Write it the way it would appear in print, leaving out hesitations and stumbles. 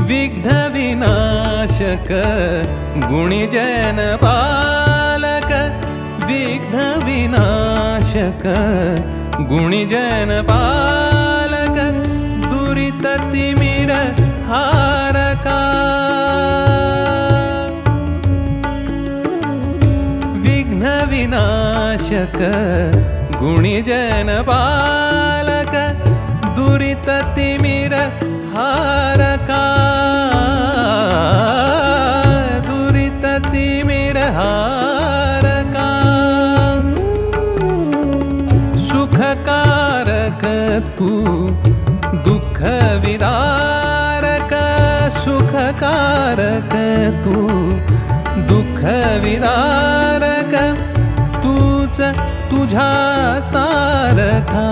विघ्न विनाशक गुणिजन पालक, विघ्न विनाशक गुणिजन पालक, दुरित तिमिर हारका। विघ्न विनाशक गुणिजन पालक, दुरित तिमिर हारका, दुरित तिमिर हारका। सुखकारक तू दुख विदारक, सुखकारक तू दुख विदारक, तूच तुझा सारखा।